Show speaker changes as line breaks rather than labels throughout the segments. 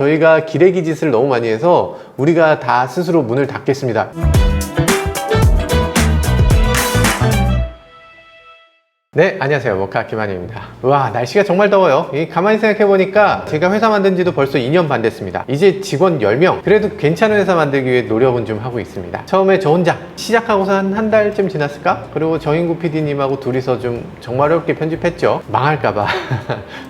저희가 기레기 짓을 너무 많이 해서 우리가 다 스스로 문을 닫겠습니다. 네, 안녕하세요. 모카 김한입니다. 와, 날씨가 정말 더워요. 가만히 생각해보니까 제가 회사 만든 지도 벌써 2년 반 됐습니다. 이제 직원 10명. 그래도 괜찮은 회사 만들기 위해 노력은 좀 하고 있습니다. 처음에 저 혼자 시작하고서 한 달쯤 지났을까? 그리고 정인구 PD님하고 둘이서 좀 정말 어렵게 편집했죠. 망할까봐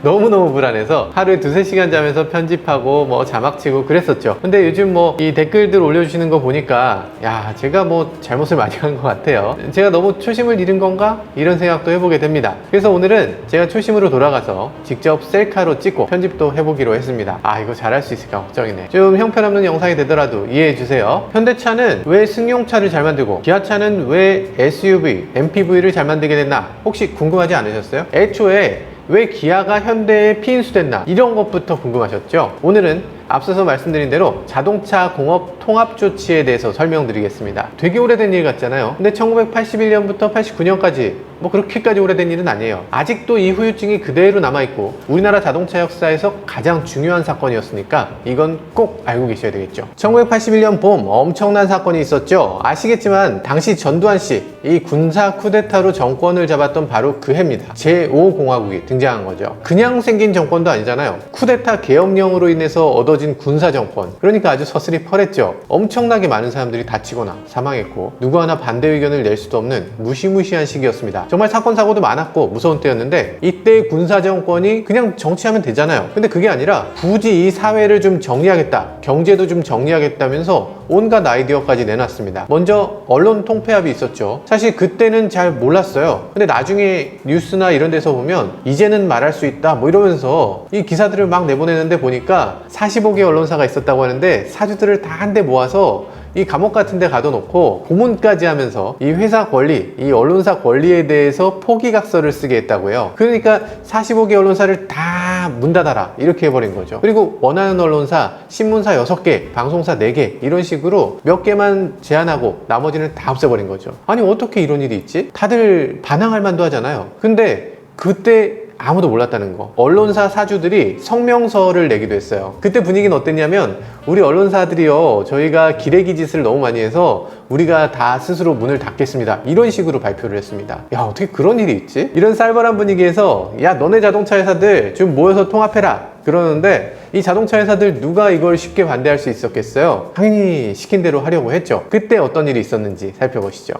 너무너무 불안해서 하루에 2-3시간 자면서 편집하고 뭐 자막 치고 그랬었죠. 근데 요즘 뭐 이 댓글들 올려주시는 거 보니까 야, 제가 뭐 잘못을 많이 한 것 같아요. 제가 너무 초심을 잃은 건가? 이런 생각도 해보게 됩니다. 그래서 오늘은 제가 초심으로 돌아가서 직접 셀카로 찍고 편집도 해보기로 했습니다. 아, 이거 잘할 수 있을까 걱정이네. 좀 형편없는 영상이 되더라도 이해해주세요. 현대차는 왜 승용차를 잘 만들고 기아차는 왜 SUV, MPV를 잘 만들게 됐나 혹시 궁금하지 않으셨어요? 애초에 왜 기아가 현대에 피인수됐나 이런 것부터 궁금하셨죠? 오늘은 앞서서 말씀드린 대로 자동차 공업 통합 조치에 대해서 설명드리겠습니다. 되게 오래된 일 같잖아요. 근데 1981년부터 89년까지 뭐 그렇게까지 오래된 일은 아니에요. 아직도 이 후유증이 그대로 남아있고 우리나라 자동차 역사에서 가장 중요한 사건이었으니까 이건 꼭 알고 계셔야 되겠죠. 1981년 봄 엄청난 사건이 있었죠. 아시겠지만 당시 전두환 씨 이 군사 쿠데타로 정권을 잡았던 바로 그 해입니다. 제5공화국이 등장한 거죠. 그냥 생긴 정권도 아니잖아요. 쿠데타 계엄령으로 인해서 얻어진 군사 정권. 그러니까 아주 서슬이펄했죠. 엄청나게 많은 사람들이 다치거나 사망했고 누구 하나 반대 의견을 낼 수도 없는 무시무시한 시기였습니다. 정말 사건 사고도 많았고 무서운 때였는데 이때 군사 정권이 그냥 정치하면 되잖아요. 근데 그게 아니라 굳이 이 사회를 좀 정리하겠다, 경제도 좀 정리하겠다면서 온갖 아이디어까지 내놨습니다. 먼저 언론 통폐합이 있었죠. 사실 그때는 잘 몰랐어요. 근데 나중에 뉴스나 이런 데서 보면 이제는 말할 수 있다 뭐 이러면서 이 기사들을 막 내보내는데 보니까 45개 언론사가 있었다고 하는데 사주들을 다 한데 모아서 이 감옥 같은 데 가둬놓고 고문까지 하면서 이 회사 권리, 이 언론사 권리에 대해서 포기각서를 쓰게 했다고 해요. 그러니까 45개 언론사를 다 문 닫아라 이렇게 해버린 거죠. 그리고 원하는 언론사, 신문사 6개, 방송사 4개 이런 식으로 몇 개만 제한하고 나머지는 다 없애버린 거죠. 아니 어떻게 이런 일이 있지? 다들 반항할 만도 하잖아요. 근데 그때 아무도 몰랐다는 거. 언론사 사주들이 성명서를 내기도 했어요. 그때 분위기는 어땠냐면 우리 언론사들이요, 저희가 기레기 짓을 너무 많이 해서 우리가 다 스스로 문을 닫겠습니다 이런 식으로 발표를 했습니다. 야, 어떻게 그런 일이 있지? 이런 쌀벌한 분위기에서 야, 너네 자동차 회사들 좀 모여서 통합해라 그러는데 이 자동차 회사들 누가 이걸 쉽게 반대할 수 있었겠어요? 당연히 시킨 대로 하려고 했죠. 그때 어떤 일이 있었는지 살펴보시죠.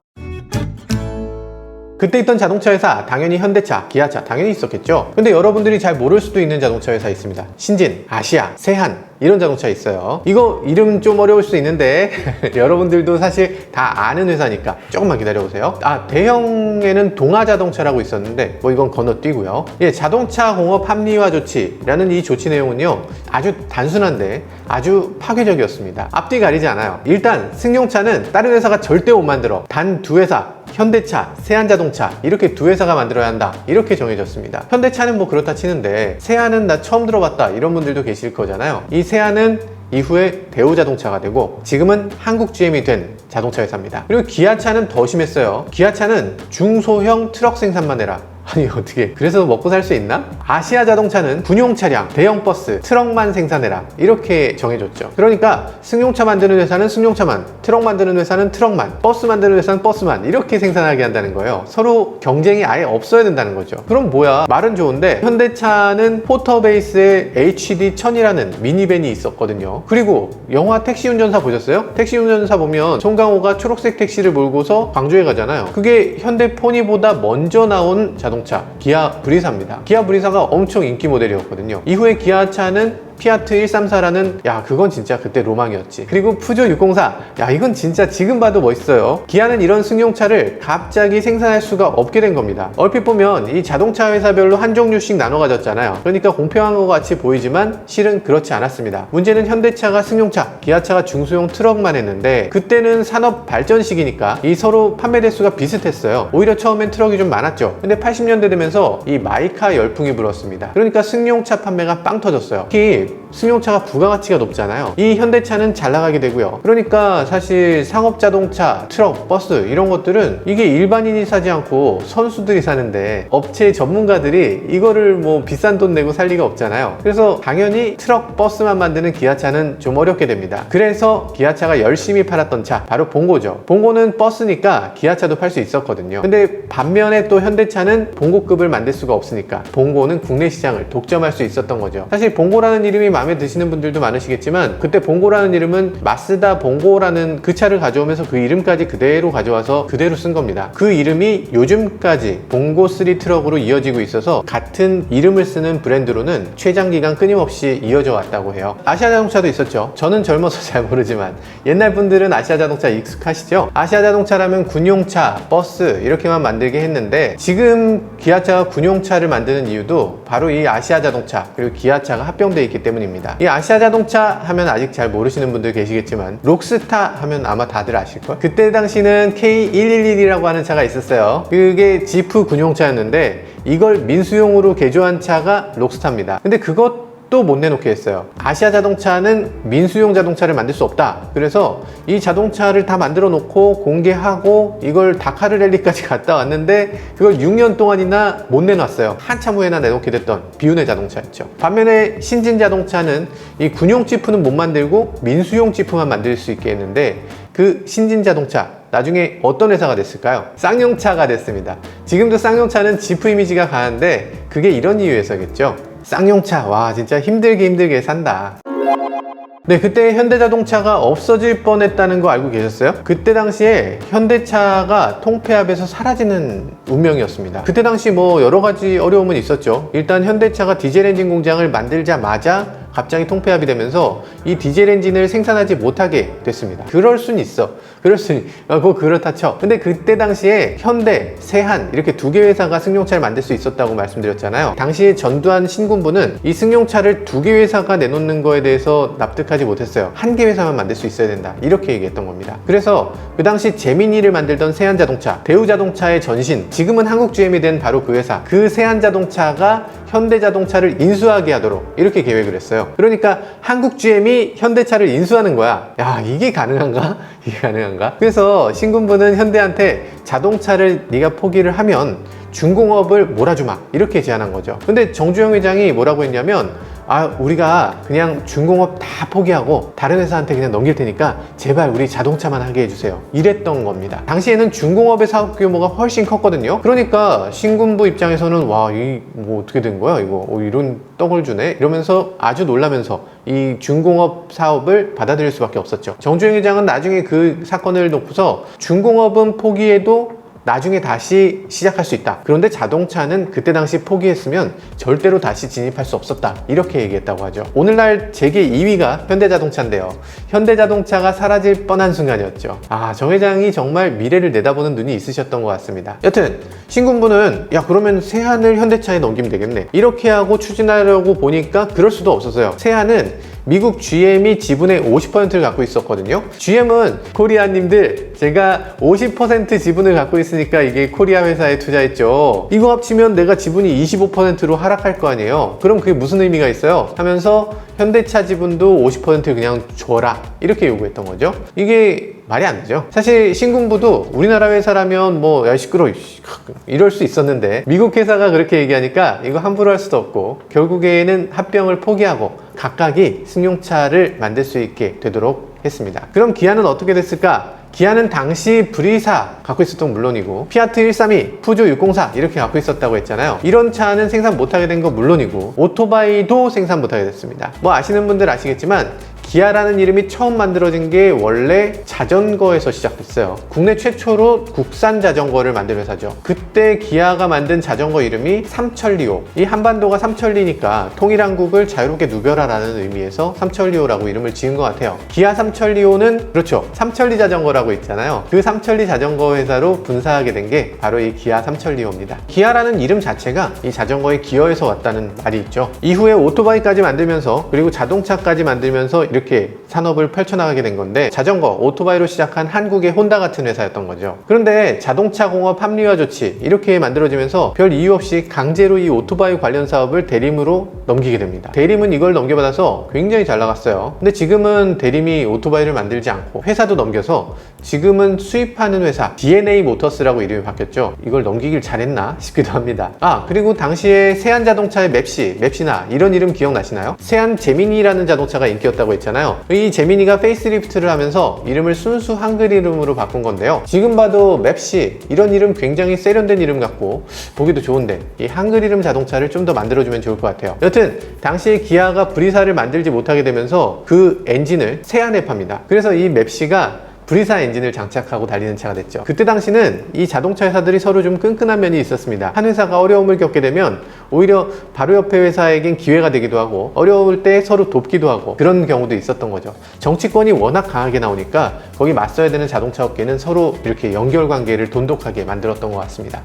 그때 있던 자동차 회사, 당연히 현대차, 기아차 당연히 있었겠죠. 근데 여러분들이 잘 모를 수도 있는 자동차 회사 있습니다. 신진, 아시아, 세한 이런 자동차 있어요. 이거 이름 좀 어려울 수 있는데 여러분들도 사실 다 아는 회사니까 조금만 기다려보세요. 아, 대형에는 동아자동차라고 있었는데 뭐 이건 건너뛰고요. 예, 자동차 공업 합리화 조치라는 이 조치 내용은요 아주 단순한데 아주 파괴적이었습니다. 앞뒤 가리지 않아요. 일단 승용차는 다른 회사가 절대 못 만들어. 단 두 회사, 현대차, 세한자동차 이렇게 두 회사가 만들어야 한다 이렇게 정해졌습니다. 현대차는 뭐 그렇다 치는데 세한은 나 처음 들어봤다 이런 분들도 계실 거잖아요. 이 세한은 이후에 대우자동차가 되고 지금은 한국 GM이 된 자동차 회사입니다. 그리고 기아차는 더 심했어요. 기아차는 중소형 트럭 생산만 해라. 아니 어떻게 그래서 먹고 살 수 있나? 아시아 자동차는 군용 차량, 대형 버스, 트럭만 생산해라 이렇게 정해줬죠. 그러니까 승용차 만드는 회사는 승용차만, 트럭 만드는 회사는 트럭만, 버스 만드는 회사는 버스만 이렇게 생산하게 한다는 거예요. 서로 경쟁이 아예 없어야 된다는 거죠. 그럼 뭐야? 말은 좋은데 현대차는 포터베이스에 HD1000이라는 미니밴이 있었거든요. 그리고 영화 택시운전사 보셨어요? 택시운전사 보면 송강호가 초록색 택시를 몰고서 광주에 가잖아요. 그게 현대 포니보다 먼저 나온 자동차 기아 브리사입니다. 기아 브리사가 엄청 인기 모델이었거든요. 이후에 기아차는 피아트 134라는 야 그건 진짜 그때 로망이었지. 그리고 푸조 604 야 이건 진짜 지금 봐도 멋있어요. 기아는 이런 승용차를 갑자기 생산할 수가 없게 된 겁니다. 얼핏 보면 이 자동차 회사별로 한 종류씩 나눠 가졌잖아요. 그러니까 공평한 것 같이 보이지만 실은 그렇지 않았습니다. 문제는 현대차가 승용차, 기아차가 중소형 트럭만 했는데 그때는 산업 발전 시기니까 이 서로 판매 대수가 비슷했어요. 오히려 처음엔 트럭이 좀 많았죠. 근데 80년대 되면서 이 마이카 열풍이 불었습니다. 그러니까 승용차 판매가 빵 터졌어요. 특히 승용차가 부가가치가 높잖아요. 이 현대차는 잘 나가게 되고요. 그러니까 사실 상업자동차, 트럭, 버스 이런 것들은 이게 일반인이 사지 않고 선수들이 사는데 업체 전문가들이 이거를 뭐 비싼 돈 내고 살 리가 없잖아요. 그래서 당연히 트럭, 버스만 만드는 기아차는 좀 어렵게 됩니다. 그래서 기아차가 열심히 팔았던 차 바로 봉고죠. 봉고는 버스니까 기아차도 팔 수 있었거든요. 근데 반면에 또 현대차는 봉고급을 만들 수가 없으니까 봉고는 국내 시장을 독점할 수 있었던 거죠. 사실 봉고라는 이름이 마음에 드시는 분들도 많으시겠지만 그때 봉고라는 이름은 마쓰다 봉고라는 그 차를 가져오면서 그 이름까지 그대로 가져와서 그대로 쓴 겁니다. 그 이름이 요즘까지 봉고3 트럭으로 이어지고 있어서 같은 이름을 쓰는 브랜드로는 최장기간 끊임없이 이어져 왔다고 해요. 아시아자동차도 있었죠. 저는 젊어서 잘 모르지만 옛날 분들은 아시아자동차 익숙하시죠? 아시아자동차라면 군용차, 버스 이렇게만 만들게 했는데 지금 기아차가 군용차를 만드는 이유도 바로 이 아시아자동차 그리고 기아차가 합병되어 있기 때문입니다. 이 아시아자동차 하면 아직 잘 모르시는 분들 계시겠지만 록스타 하면 아마 다들 아실걸? 그때 당시는 K111이라고 하는 차가 있었어요. 그게 지프 군용차였는데 이걸 민수용으로 개조한 차가 록스타입니다. 근데 그것도 못 내놓게 했어요. 아시아자동차는 민수용 자동차를 만들 수 없다. 그래서 이 자동차를 다 만들어 놓고 공개하고 이걸 다카르 랠리까지 갔다 왔는데 그걸 6년 동안이나 못 내놨어요. 한참 후에나 내놓게 됐던 비운의 자동차였죠. 반면에 신진자동차는 이 군용 지프는 못 만들고 민수용 지프만 만들 수 있게 했는데 그 신진자동차 나중에 어떤 회사가 됐을까요? 쌍용차가 됐습니다. 지금도 쌍용차는 지프 이미지가 강한데 그게 이런 이유에서겠죠. 쌍용차, 와 진짜 힘들게 산다. 네, 그때 현대자동차가 없어질 뻔했다는 거 알고 계셨어요? 그때 당시에 현대차가 통폐합에서 사라지는 운명이었습니다. 그때 당시 뭐 여러 가지 어려움은 있었죠. 일단 현대차가 디젤 엔진 공장을 만들자마자 갑자기 통폐합이 되면서 이 디젤 엔진을 생산하지 못하게 됐습니다. 그럴 순 있어. 그렇다 쳐. 근데 그때 당시에 현대, 세한 이렇게 두 개 회사가 승용차를 만들 수 있었다고 말씀드렸잖아요. 당시에 전두환 신군부는 이 승용차를 두 개 회사가 내놓는 거에 대해서 납득하지 못했어요. 한 개 회사만 만들 수 있어야 된다. 이렇게 얘기했던 겁니다. 그래서 그 당시 제미니를 만들던 세한자동차, 대우자동차의 전신, 지금은 한국GM이 된 바로 그 회사, 그 세한자동차가 현대자동차를 인수하게 하도록 이렇게 계획을 했어요. 그러니까 한국GM이 현대차를 인수하는 거야. 야, 이게 가능한가? 이게 가능한가? 그래서 신군부는 현대한테 자동차를 네가 포기를 하면 중공업을 몰아주마 이렇게 제안한 거죠. 근데 정주영 회장이 뭐라고 했냐면 우리가 그냥 중공업 다 포기하고 다른 회사한테 그냥 넘길 테니까 제발 우리 자동차만 하게 해주세요 이랬던 겁니다. 당시에는 중공업의 사업 규모가 훨씬 컸거든요. 그러니까 신군부 입장에서는 와, 이 뭐 어떻게 된 거야 이거, 이런 떡을 주네 이러면서 아주 놀라면서 이 중공업 사업을 받아들일 수밖에 없었죠. 정주영 회장은 나중에 그 사건을 놓고서 중공업은 포기해도 나중에 다시 시작할 수 있다. 그런데 자동차는 그때 당시 포기했으면 절대로 다시 진입할 수 없었다. 이렇게 얘기했다고 하죠. 오늘날 세계 2위가 현대자동차인데요. 현대자동차가 사라질 뻔한 순간이었죠. 정 회장이 정말 미래를 내다보는 눈이 있으셨던 것 같습니다. 여튼 신군부는 그러면 세한을 현대차에 넘기면 되겠네. 이렇게 하고 추진하려고 보니까 그럴 수도 없었어요. 세한은 미국 GM이 지분의 50%를 갖고 있었거든요. GM은 코리아님들, 제가 50% 지분을 갖고 있으니까 이게 코리아 회사에 투자했죠. 이거 합치면 내가 지분이 25%로 하락할 거 아니에요. 그럼 그게 무슨 의미가 있어요? 하면서 현대차 지분도 50% 그냥 줘라 이렇게 요구했던 거죠. 이게 말이 안 되죠. 사실 신군부도 우리나라 회사라면 뭐 야 시끄러워 이럴 수 있었는데 미국 회사가 그렇게 얘기하니까 이거 함부로 할 수도 없고 결국에는 합병을 포기하고 각각이 승용차를 만들 수 있게 되도록 했습니다. 그럼 기아는 어떻게 됐을까? 기아는 당시 브리사 갖고 있었던 건 물론이고 피아트 132, 푸조 604 이렇게 갖고 있었다고 했잖아요. 이런 차는 생산 못하게 된 건 물론이고 오토바이도 생산 못하게 됐습니다. 뭐 아시는 분들 아시겠지만 기아라는 이름이 처음 만들어진 게 원래 자전거에서 시작됐어요. 국내 최초로 국산 자전거를 만든 회사죠. 그때 기아가 만든 자전거 이름이 삼천리호. 이 한반도가 삼천리니까 통일한국을 자유롭게 누벼라라는 의미에서 삼천리호라고 이름을 지은 것 같아요. 기아 삼천리호는 그렇죠. 삼천리 자전거라고 있잖아요. 그 삼천리 자전거 회사로 분사하게 된 게 바로 이 기아 삼천리호입니다. 기아라는 이름 자체가 이 자전거의 기어에서 왔다는 말이 있죠. 이후에 오토바이까지 만들면서 그리고 자동차까지 만들면서 이렇게 이렇게 산업을 펼쳐나가게 된 건데, 자전거, 오토바이로 시작한 한국의 혼다 같은 회사였던 거죠. 그런데 자동차 공업 합리화 조치 이렇게 만들어지면서 별 이유 없이 강제로 이 오토바이 관련 사업을 대림으로 넘기게 됩니다. 대림은 이걸 넘겨받아서 굉장히 잘 나갔어요. 근데 지금은 대림이 오토바이를 만들지 않고 회사도 넘겨서 지금은 수입하는 회사 DNA 모터스라고 이름이 바뀌었죠. 이걸 넘기길 잘했나 싶기도 합니다. 그리고 당시에 세안 자동차의 맵시나 이런 이름 기억나시나요? 세안 제미니라는 자동차가 인기였다고 했잖아요. 이 제미니가 페이스리프트를 하면서 이름을 순수 한글 이름으로 바꾼 건데요. 지금 봐도 맵시 이런 이름 굉장히 세련된 이름 같고 보기도 좋은데 이 한글 이름 자동차를 좀 더 만들어주면 좋을 것 같아요. 여튼 당시에 기아가 브리사를 만들지 못하게 되면서 그 엔진을 세안에 팝니다. 그래서 이 맵시가 브리사 엔진을 장착하고 달리는 차가 됐죠. 그때 당시는 이 자동차 회사들이 서로 좀 끈끈한 면이 있었습니다. 한 회사가 어려움을 겪게 되면 오히려 바로 옆에 회사에겐 기회가 되기도 하고, 어려울 때 서로 돕기도 하고, 그런 경우도 있었던 거죠. 정치권이 워낙 강하게 나오니까 거기 맞서야 되는 자동차 업계는 서로 이렇게 연결관계를 돈독하게 만들었던 것 같습니다.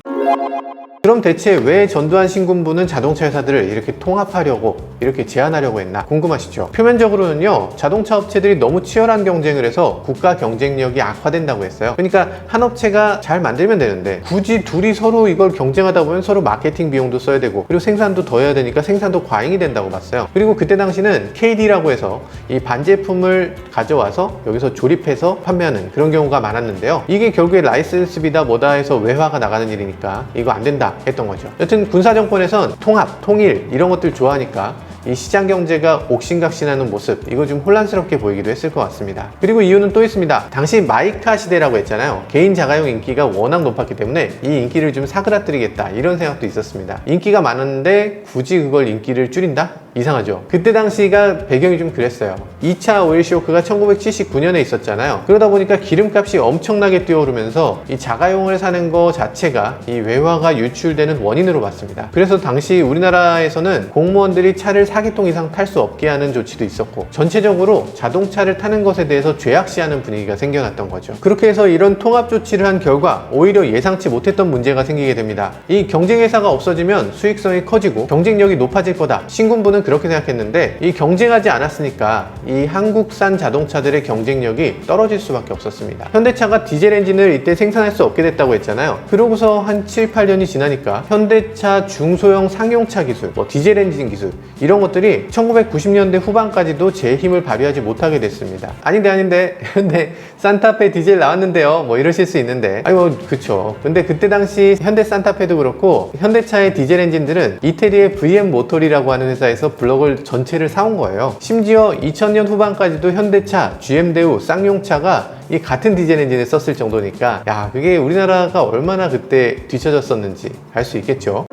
그럼 대체 왜 전두환 신군부는 자동차 회사들을 이렇게 통합하려고, 이렇게 제안하려고 했나 궁금하시죠? 표면적으로는요, 자동차 업체들이 너무 치열한 경쟁을 해서 국가 경쟁력이 악화된다고 했어요. 그러니까 한 업체가 잘 만들면 되는데 굳이 둘이 서로 이걸 경쟁하다 보면 서로 마케팅 비용도 써야 되고, 그리고 생산도 더 해야 되니까 생산도 과잉이 된다고 봤어요. 그리고 그때 당시는 KD라고 해서 이 반제품을 가져와서 여기서 조립해서 판매하는 그런 경우가 많았는데요. 이게 결국에 라이센스비다 뭐다 해서 외화가 나가는 일이니까 이거 안 된다 했던 거죠. 여튼 군사정권에선 통합, 통일 이런 것들 좋아하니까 이 시장 경제가 옥신각신하는 모습, 이거 좀 혼란스럽게 보이기도 했을 것 같습니다. 그리고 이유는 또 있습니다. 당시 마이카 시대라고 했잖아요. 개인 자가용 인기가 워낙 높았기 때문에 이 인기를 좀 사그라뜨리겠다 이런 생각도 있었습니다. 인기가 많은데 굳이 그걸 인기를 줄인다? 이상하죠. 그때 당시가 배경이 좀 그랬어요. 2차 오일 쇼크가 1979년에 있었잖아요. 그러다 보니까 기름값이 엄청나게 뛰어오르면서 이 자가용을 사는 거 자체가 이 외화가 유출되는 원인으로 봤습니다. 그래서 당시 우리나라에서는 공무원들이 차를 4기통 이상 탈 수 없게 하는 조치도 있었고, 전체적으로 자동차를 타는 것에 대해서 죄악시하는 분위기가 생겨났던 거죠. 그렇게 해서 이런 통합 조치를 한 결과 오히려 예상치 못했던 문제가 생기게 됩니다. 이 경쟁회사가 없어지면 수익성이 커지고 경쟁력이 높아질 거다. 신군부는 그렇게 생각했는데, 이 경쟁하지 않았으니까 이 한국산 자동차들의 경쟁력이 떨어질 수밖에 없었습니다. 현대차가 디젤 엔진을 이때 생산할 수 없게 됐다고 했잖아요. 그러고서 한 7, 8년이 지나니까 현대차 중소형 상용차 기술, 디젤 엔진 기술 이런 것들이 1990년대 후반까지도 제 힘을 발휘하지 못하게 됐습니다. 아닌데 현대 산타페 디젤 나왔는데요, 이러실 수 있는데, 그쵸. 근데 그때 당시 현대 산타페도 그렇고 현대차의 디젤 엔진들은 이태리의 VM 모터리라고 하는 회사에서 블럭을 전체를 사온 거예요. 심지어 2000년 후반까지도 현대차, GM대우, 쌍용차가 이 같은 디젤 엔진을 썼을 정도니까, 그게 우리나라가 얼마나 그때 뒤처졌었는지 알 수 있겠죠.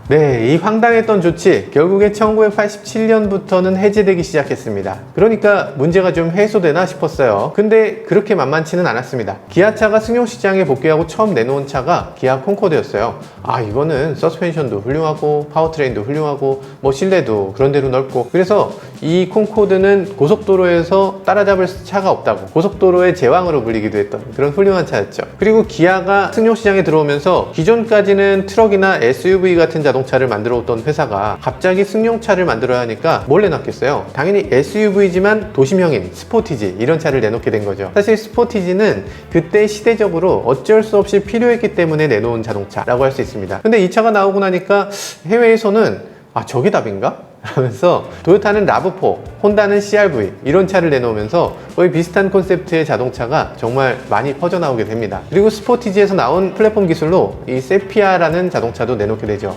네, 이 황당했던 조치 결국에 1987년부터는 해제되기 시작했습니다. 그러니까 문제가 좀 해소되나 싶었어요. 근데 그렇게 만만치는 않았습니다. 기아차가 승용시장에 복귀하고 처음 내놓은 차가 기아 콩코드였어요. 이거는 서스펜션도 훌륭하고 파워트레인도 훌륭하고 실내도 그런대로 넓고, 그래서 이 콩코드는 고속도로에서 따라잡을 차가 없다고 고속도로의 제왕으로 불리기도 했던 그런 훌륭한 차였죠. 그리고 기아가 승용시장에 들어오면서 기존까지는 트럭이나 SUV 같은 자동차를 만들어 오던 회사가 갑자기 승용차를 만들어야 하니까 뭘 내놨겠어요? 당연히 SUV지만 도심형인 스포티지, 이런 차를 내놓게 된 거죠. 사실 스포티지는 그때 시대적으로 어쩔 수 없이 필요했기 때문에 내놓은 자동차라고 할 수 있습니다. 근데 이 차가 나오고 나니까 해외에서는 저게 답인가? 하면서 도요타는 라브4, 혼다는 CR-V 이런 차를 내놓으면서 거의 비슷한 콘셉트의 자동차가 정말 많이 퍼져나오게 됩니다. 그리고 스포티지에서 나온 플랫폼 기술로 이 세피아라는 자동차도 내놓게 되죠.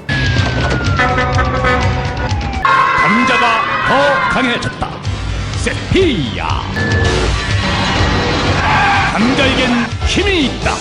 남자가 더 강해졌다. 세피야. 남자에겐 힘이 있다.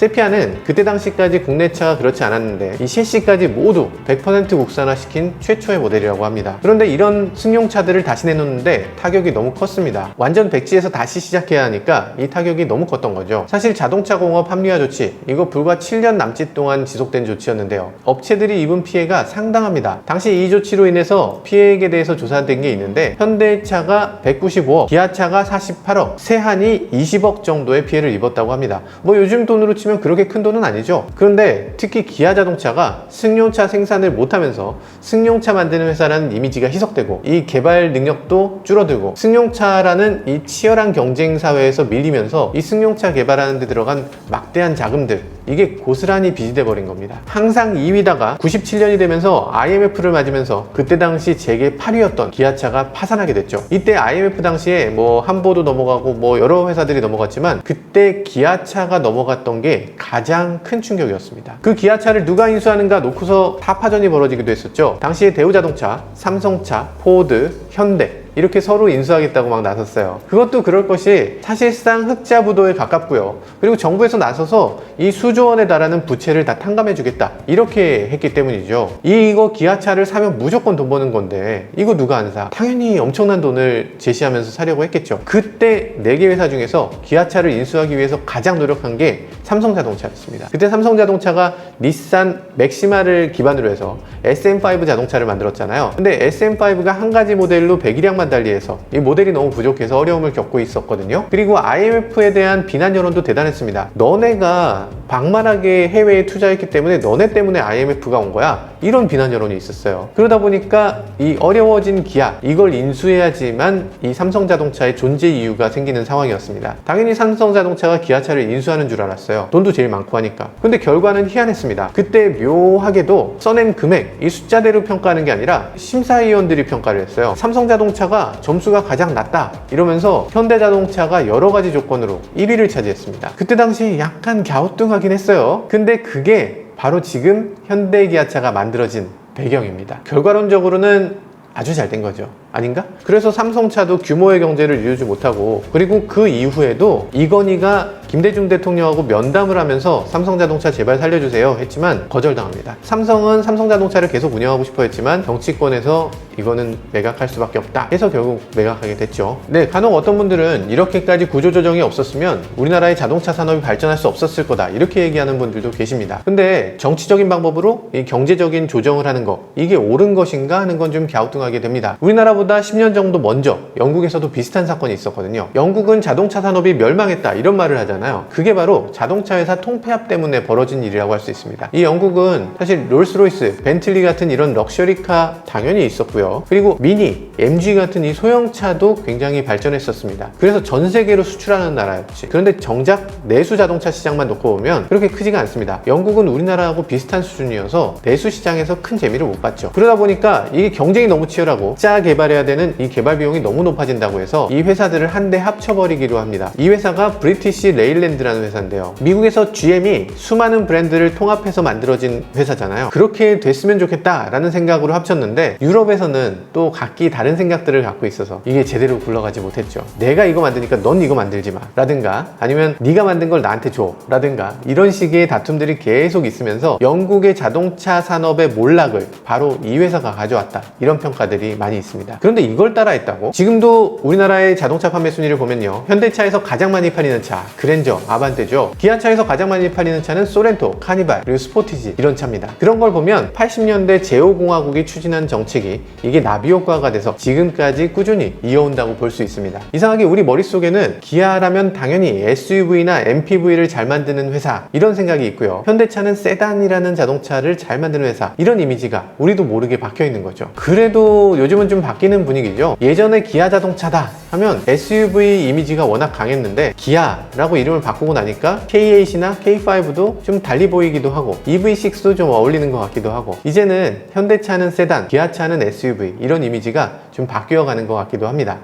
세피아는 그때 당시까지 국내 차가 그렇지 않았는데 이 셰시까지 모두 100% 국산화시킨 최초의 모델이라고 합니다. 그런데 이런 승용차들을 다시 내놓는데 타격이 너무 컸습니다. 완전 백지에서 다시 시작해야 하니까 이 타격이 너무 컸던 거죠. 사실 자동차 공업 합리화 조치, 이거 불과 7년 남짓 동안 지속된 조치였는데요. 업체들이 입은 피해가 상당합니다. 당시 이 조치로 인해서 피해액에 대해서 조사된 게 있는데, 현대차가 195억, 기아차가 48억, 세한이 20억 정도의 피해를 입었다고 합니다. 요즘 돈으로 치면 치면 그렇게 큰 돈은 아니죠. 그런데 특히 기아 자동차가 승용차 생산을 못하면서 승용차 만드는 회사라는 이미지가 희석되고 이 개발 능력도 줄어들고 승용차라는 이 치열한 경쟁 사회에서 밀리면서 이 승용차 개발하는 데 들어간 막대한 자금들, 이게 고스란히 빚이 돼버린 겁니다. 항상 2위다가 97년이 되면서 IMF를 맞으면서 그때 당시 재계 8위였던 기아차가 파산하게 됐죠. 이때 IMF 당시에 뭐 한보도 넘어가고 뭐 여러 회사들이 넘어갔지만 그때 기아차가 넘어갔던 게 가장 큰 충격이었습니다. 그 기아차를 누가 인수하는가 놓고서 타파전이 벌어지기도 했었죠. 당시에 대우자동차, 삼성차, 포드, 현대 이렇게 서로 인수하겠다고 막 나섰어요. 그것도 그럴 것이 사실상 흑자부도에 가깝고요. 그리고 정부에서 나서서 이 수조 원에 달하는 부채를 다 탕감해 주겠다 이렇게 했기 때문이죠. 이거 기아차를 사면 무조건 돈 버는 건데 이거 누가 안 사? 당연히 엄청난 돈을 제시하면서 사려고 했겠죠. 그때 4개 회사 중에서 기아차를 인수하기 위해서 가장 노력한 게 삼성자동차였습니다. 그때 삼성자동차가 닛산 맥시마를 기반으로 해서 SM5 자동차를 만들었잖아요. 근데 SM5가 한 가지 모델로 배기량만 달리해서 이 모델이 너무 부족해서 어려움을 겪고 있었거든요. 그리고 IMF에 대한 비난 여론도 대단했습니다. 너네가 방만하게 해외에 투자했기 때문에 너네 때문에 IMF가 온 거야, 이런 비난 여론이 있었어요. 그러다 보니까 이 어려워진 기아, 이걸 인수해야지만 이 삼성자동차의 존재 이유가 생기는 상황이었습니다. 당연히 삼성자동차가 기아차를 인수하는 줄 알았어요. 돈도 제일 많고 하니까. 근데 결과는 희한했습니다. 그때 묘하게도 써낸 금액, 이 숫자대로 평가하는 게 아니라 심사위원들이 평가를 했어요. 삼성자동차가 점수가 가장 낮다 이러면서 현대자동차가 여러 가지 조건으로 1위를 차지했습니다. 그때 당시 약간 갸우뚱하긴 했어요. 근데 그게 바로 지금 현대기아차가 만들어진 배경입니다. 결과론적으로는 아주 잘 된 거죠. 아닌가? 그래서 삼성차도 규모의 경제를 이루지 못하고, 그리고 그 이후에도 이건희가 김대중 대통령하고 면담을 하면서 삼성자동차 제발 살려주세요 했지만 거절당합니다. 삼성은 삼성자동차를 계속 운영하고 싶어 했지만 정치권에서 이거는 매각할 수밖에 없다 해서 결국 매각하게 됐죠. 네, 간혹 어떤 분들은 이렇게까지 구조조정이 없었으면 우리나라의 자동차 산업이 발전할 수 없었을 거다 이렇게 얘기하는 분들도 계십니다. 근데 정치적인 방법으로 이 경제적인 조정을 하는 거, 이게 옳은 것인가 하는 건 좀 갸우뚱하게 됩니다. 우리나라보다 10년 정도 먼저 영국에서도 비슷한 사건이 있었거든요. 영국은 자동차 산업이 멸망했다 이런 말을 하잖아요. 그게 바로 자동차 회사 통폐합 때문에 벌어진 일이라고 할 수 있습니다. 이 영국은 사실 롤스로이스, 벤틀리 같은 이런 럭셔리카 당연히 있었고요. 그리고 미니, MG 같은 이 소형차도 굉장히 발전했었습니다. 그래서 전 세계로 수출하는 나라였지. 그런데 정작 내수 자동차 시장만 놓고 보면 그렇게 크지가 않습니다. 영국은 우리나라하고 비슷한 수준이어서 내수 시장에서 큰 재미를 못 봤죠. 그러다 보니까 이게 경쟁이 너무 치열하고 짜 개발해야 되는 이 개발 비용이 너무 높아진다고 해서 이 회사들을 한데 합쳐버리기로 합니다. 이 회사가 브리티시 레일랜드라는 회사인데요. 미국에서 GM이 수많은 브랜드를 통합해서 만들어진 회사잖아요. 그렇게 됐으면 좋겠다라는 생각으로 합쳤는데 유럽에서는 또 각기 다른 생각들을 갖고 있어서 이게 제대로 굴러가지 못했죠. 내가 이거 만드니까 넌 이거 만들지 마 라든가, 아니면 네가 만든 걸 나한테 줘 라든가, 이런 식의 다툼들이 계속 있으면서 영국의 자동차 산업의 몰락을 바로 이 회사가 가져왔다, 이런 평가들이 많이 있습니다. 그런데 이걸 따라했다고? 지금도 우리나라의 자동차 판매 순위를 보면요, 현대차에서 가장 많이 팔리는 차 그랜저, 아반떼죠. 기아차에서 가장 많이 팔리는 차는 소렌토, 카니발, 그리고 스포티지, 이런 차입니다. 그런 걸 보면 80년대 제5공화국이 추진한 정책이 이게 나비효과가 돼서 지금까지 꾸준히 이어온다고 볼 수 있습니다. 이상하게 우리 머릿속에는 기아라면 당연히 SUV나 MPV를 잘 만드는 회사, 이런 생각이 있고요. 현대차는 세단이라는 자동차를 잘 만드는 회사, 이런 이미지가 우리도 모르게 박혀 있는 거죠. 그래도 요즘은 좀 바뀌는 분위기죠. 예전에 기아 자동차다 하면 SUV 이미지가 워낙 강했는데 기아라고 이름을 바꾸고 나니까 K8이나 K5도 좀 달리 보이기도 하고 EV6도 좀 어울리는 것 같기도 하고, 이제는 현대차는 세단, 기아차는 SUV, 이런 이미지가 좀 바뀌어가는 것 같기도 합니다.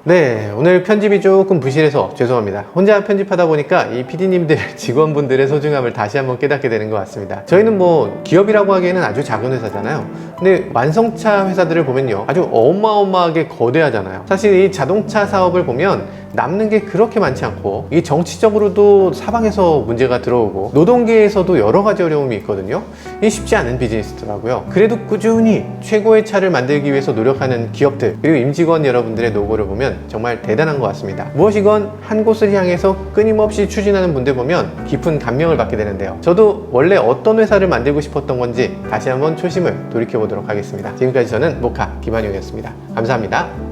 네, 오늘 편집이 조금 부실해서 죄송합니다. 혼자 편집하다 보니까 이 PD님들, 직원분들의 소중함을 다시 한번 깨닫게 되는 것 같습니다. 저희는 뭐 기업이라고 하기에는 아주 작은 회사잖아요. 근데 완성차 회사들을 보면요, 아주 어마어마하게 거대하잖아요. 사실 이 자동차 사업을 보면 남는 게 그렇게 많지 않고, 이 정치적으로도 사방에서 문제가 들어오고 노동계에서도 여러 가지 어려움이 있거든요. 이 쉽지 않은 비즈니스더라고요. 그래도 꾸준히 최고의 차를 만들기 위해서 노력하는 기업들, 그리고 임직원 여러분들의 노고를 보면 정말 대단한 것 같습니다. 무엇이건 한 곳을 향해서 끊임없이 추진하는 분들 보면 깊은 감명을 받게 되는데요. 저도 원래 어떤 회사를 만들고 싶었던 건지 다시 한번 초심을 돌이켜 보도록 하겠습니다. 지금까지 저는 모카 김한용이었습니다. 감사합니다.